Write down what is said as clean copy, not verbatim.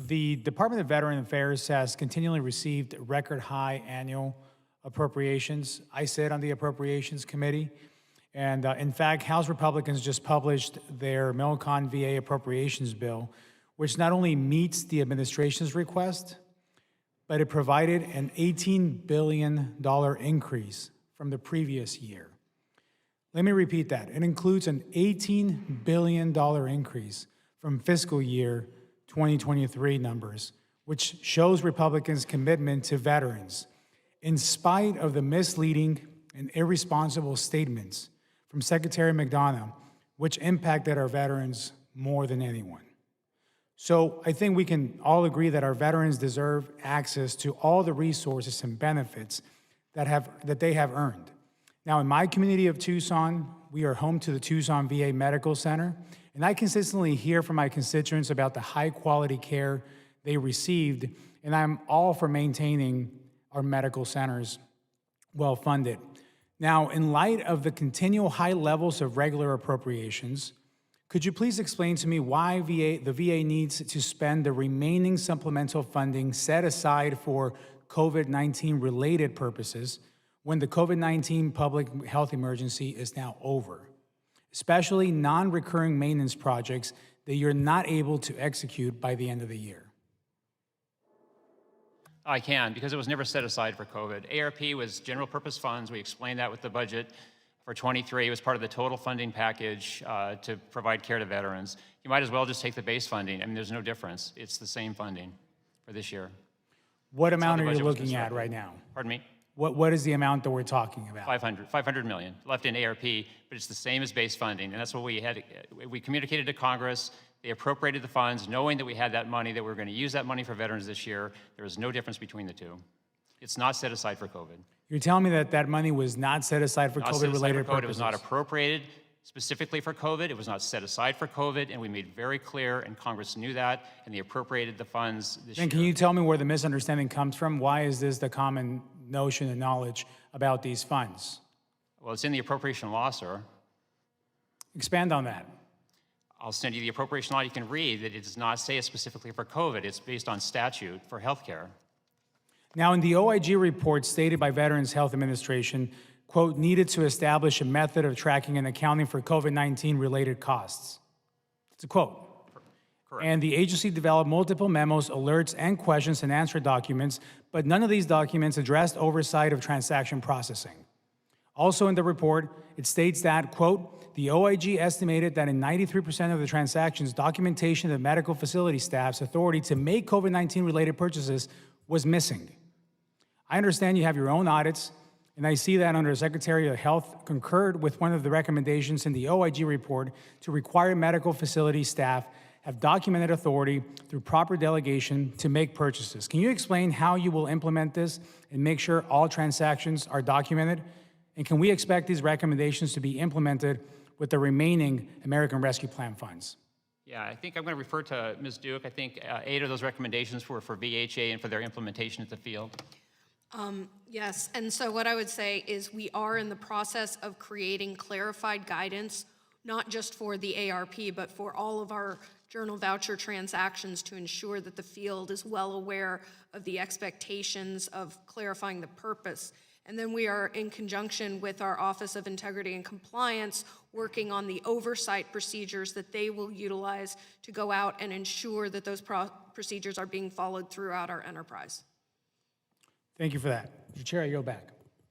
The Department of Veteran Affairs has continually received record high annual appropriations. I sit on the Appropriations Committee, and in fact, House Republicans just published their Milcon VA appropriations bill, which not only meets the administration's request, but it provided an $18 billion increase from the previous year. Let me repeat that. It includes an $18 billion increase from fiscal year 2023 numbers, which shows Republicans' commitment to veterans, in spite of the misleading and irresponsible statements from Secretary McDonough, which impacted our veterans more than anyone. So I think we can all agree that our veterans deserve access to all the resources and benefits that they have earned. Now, in my community of Tucson, we are home to the Tucson VA Medical Center, and I consistently hear from my constituents about the high-quality care they received, and I'm all for maintaining our medical centers well-funded. Now, in light of the continual high levels of regular appropriations, could you please explain to me why the VA needs to spend the remaining supplemental funding set aside for COVID-19 related purposes when the COVID-19 public health emergency is now over, especially non-recurring maintenance projects that you're not able to execute by the end of the year? I can, because it was never set aside for COVID. ARP was general purpose funds. We explained that with the budget for 23. It was part of the total funding package to provide care to veterans. You might as well just take the base funding. I mean, there's no difference. It's the same funding for this year. What amount are you looking at right now? Pardon me? What is the amount that we're talking about? 500 million left in ARP, but it's the same as base funding, and that's what we had. We communicated to Congress. They appropriated the funds, knowing that we had that money, that we were going to use that money for veterans this year. There was no difference between the two. It's not set aside for COVID. You're telling me that that money was not set aside for COVID-related purposes? It was not appropriated specifically for COVID. It was not set aside for COVID, and we made very clear, and Congress knew that, and they appropriated the funds this year. Then can you tell me where the misunderstanding comes from? Why is this the common notion and knowledge about these funds? Well, it's in the appropriation law, sir. Expand on that. I'll send you the appropriation law. You can read that it does not say it specifically for COVID. It's based on statute for healthcare. Now, in the OIG report stated by Veterans Health Administration, quote, needed to establish a method of tracking and accounting for COVID-19 related costs. It's a quote. Correct. And the agency developed multiple memos, alerts, and questions and answer documents, but none of these documents addressed oversight of transaction processing. Also in the report, it states that, quote, the OIG estimated that in 93% of the transactions, documentation of medical facility staff's authority to make COVID-19 related purchases was missing. I understand you have your own audits, and I see that under Secretary of Health concurred with one of the recommendations in the OIG report to require medical facility staff have documented authority through proper delegation to make purchases. Can you explain how you will implement this and make sure all transactions are documented? And can we expect these recommendations to be implemented with the remaining American Rescue Plan funds? Yeah, I think I'm going to refer to Ms. Duke. I think 8 of those recommendations were for VHA and for their implementation at the field. Yes, and so what I would say is we are in the process of creating clarified guidance, not just for the ARP, but for all of our journal voucher transactions to ensure that the field is well aware of the expectations of clarifying the purpose. And then we are in conjunction with our Office of Integrity and Compliance working on the oversight procedures that they will utilize to go out and ensure that those procedures are being followed throughout our enterprise. Thank you for that. Mr. Chair, I yield back.